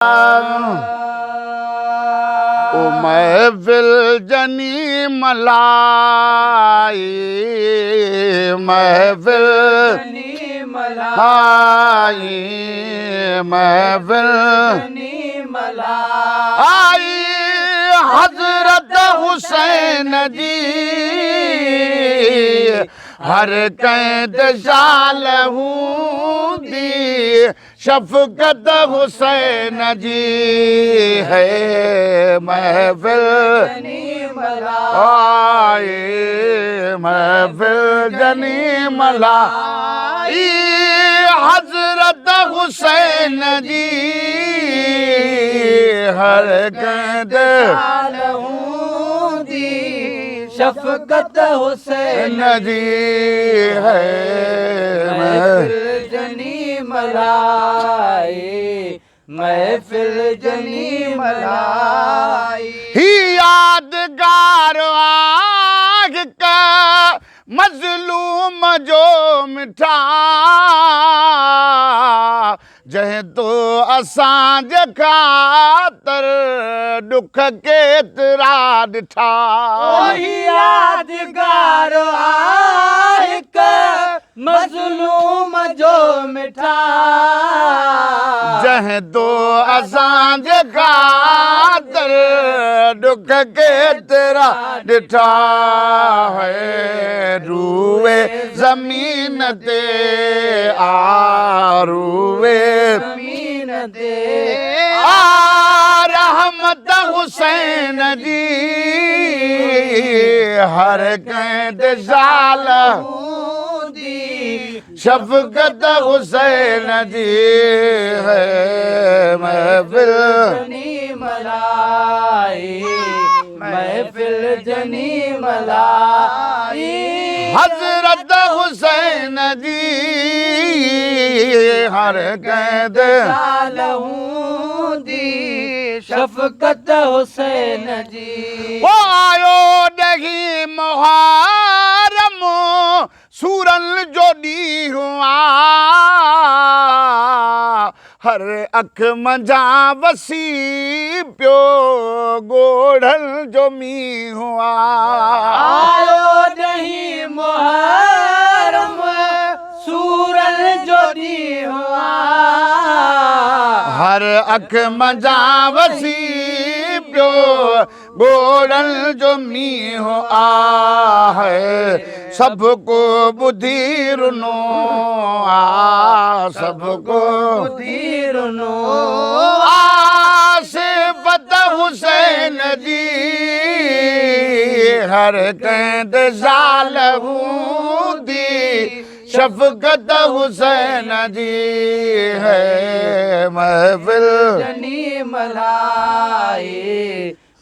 ओ महफिल जनी मलाई, महफिल जनी मलाई, महफिल जनी मलाई, आई हजरत हुसैन जी हर कैद शाल हूंदी शफकत हुसैन जी है महफिल जनी मलाई, आए महफिल जनी मलाई हजरत हुसैन जी हर कैद दी शफकत हुसैन जी है महफिल जनी मलाई, महफिल जनी मलाई, ही यादगार आग का मजलूम जो मिठा जह तो असांज खातर दुख केतिरा ॾिठा यादगार आहिक मज़लूम जो मिठा जह तो असांज खातर दुख केतिरा ॾिठा है रूए ज़मीन ते रूए ज़मीन ते रहमत हुसैन जी हर कैद शाल शफकत हुसैन जी है महफिल जनी मलाई, महफिल जनी मलाई, हजरत हुसैन जी हर कैद दी शफकत हुसैन जी वो आयो नहीं मुहर्रम सूरन जो ॾींहुं हुआ हर अख मंझा वसी पियो ॻोढ़नि जो मींहुं हुआ आयो नहीं मुहर्रम सूरन जो ॾींहुं हुआ हर अख मंझा वसी पियो ॻोढ़नि जो मींहुं आहे सबको ॿुधी रुनो सबको ॿुधी रुनो सिफ़त हुसैन जी हर कैद शाल हूंदी शफकत हुसैन जी है महफिल जनी मलाई,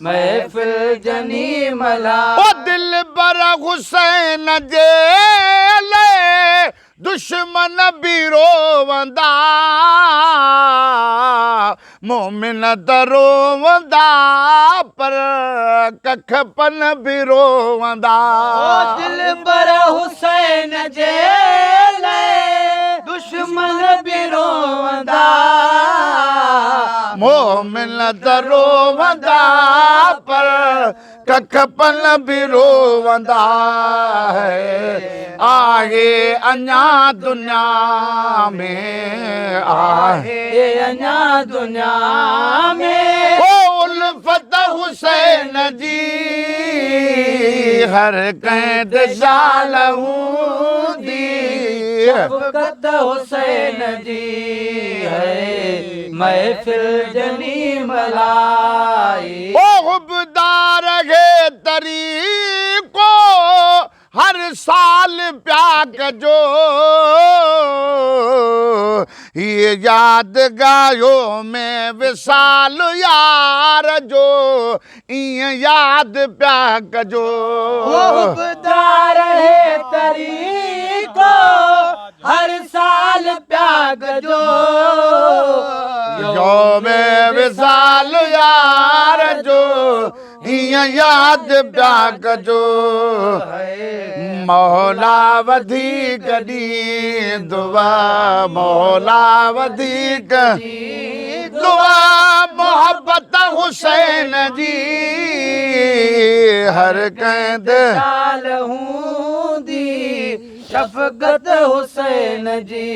महफिल जनी मलाई, ओ दिल बर हुसैन जे ले दुश्मन भी रोवंदा मोमिन त रोवंदा पर कखपन भी रोवंदा दिल पर हुसैन जे ले दुश्मन भी रोवंदा मोमिन त रोवंदा पर कखपन भी रोवंदा है आहे अञा दुनिया में आहे अञा दुनिया में ओ उल्फत हुसैन जी हर कैद शाल हूंदी शफकत हुसैन जी है महफिल जनी मलाई, ओ हुबदार गे तरीको हर साल प्याक जो ये याद गायो में विसाल यार जो ईअं याद प्याक जो हुबदार है तरीको हर साल प्याग जो यो में विसाल यार जो ईअं याद प्याक जो मौला वधीक ॾींदुव मौला वधीक दुआ मोहब्बत हुसैन जी हर कंद शाल हूं दी शफकत हुसैन जी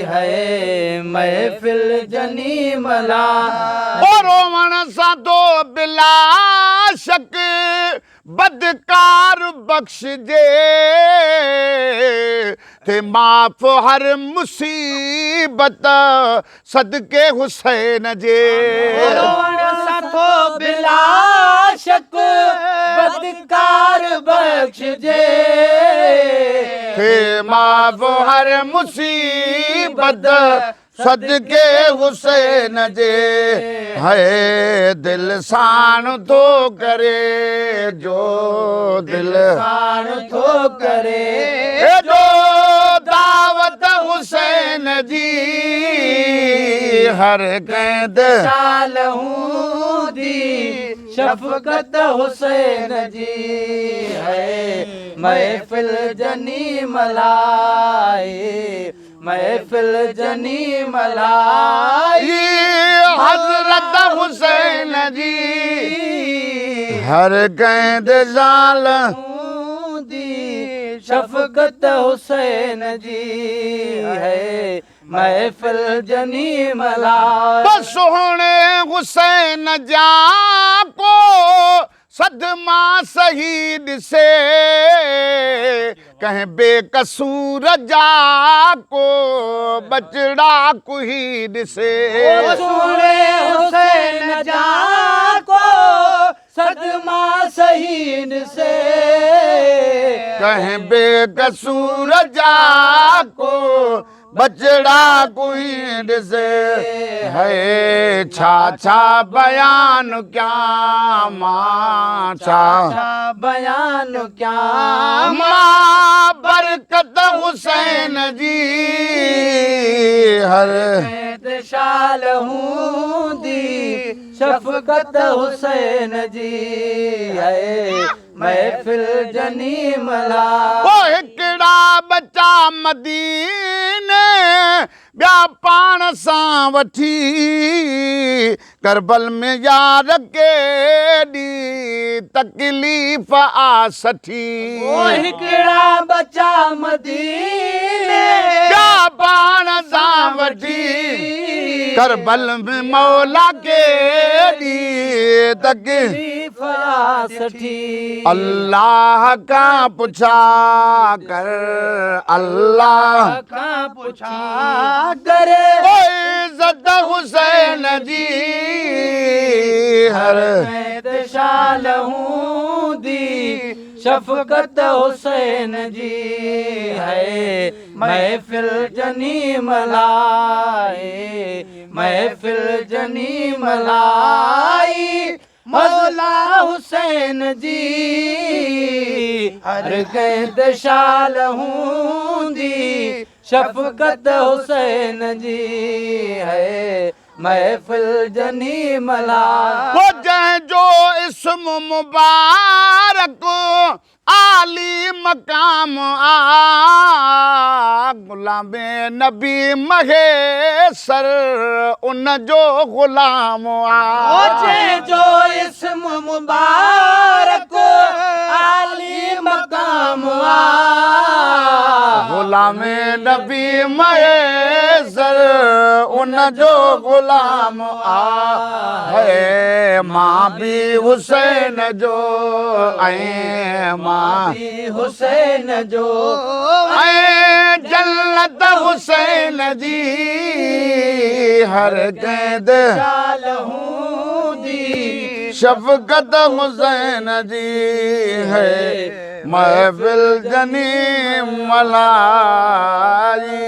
है महफिल जनी मला और रोवण सा तो बिला शक बदकार बख्श जे थे माफ हर मुसीबत सदके हुसैन जे सथो बिला शक बदकार बख्श जे थे माफ हर मुसीबत सदके हुसैन जे है दिल सान तो करे जो दिल साण थो करे जो दावत हुसैन जी हर कैद शाल हूं दी शफकत हुसैन जी है महफिल जनी मलाई महफिल जनी मलाई हजरत हुसैन जी हर कैद जाल दी शफकत हुसैन जी है महफिल जनी मलाई तो सोहणे हुसैन जा को सदमा शहीद से कहें बेकसूर जा को बचड़ा कुहीद से सुने हुसैन जा को सदमा शहीद से कहें बेकसूर जा को बचड़ा कुहीद से है छा बयान क्या माँ छा बयान क्या माँ बरकत हुसैन जी हर शाल हूं दी शफकत हुसैन जी है महफिल जनी मला वो हिकड़ा बच्चा मदीने ॿिया पाण सां वठी करबल में यार केॾी तकलीफ़ आ सठी हिकड़ा बच्चा मदीने ॿिया पाण सां वठी करबल में मौला केॾी तकलीफ़ सठी अल्लाह का पुछा कर अल्लाह का पुछा करे इज़्ज़त हुसैन जी हर शाल हूं दी शफकत हुसैन जी है महफिल जनी मलाई महफिल जनी मलाई मौला हुसैन जी हर कैद शाल हूं दी शफकत हुसैन जी है महफिल जनी मला वो जंहिंजो इस्म मुबारक आली मकाम आ गुलामे नबी महेसर उन जो गुलाम आ जो इस्म मुबारक आली मकाम गुलामे नबी महेसर उन जो गुलाम आ है मां भी हुसैन जो ऐं मां हुसैन जो ऐं जन्नत हुसैन जी हर कैद शाल हूं दी शफकत हुसैन जी है महफिल जनी मलाई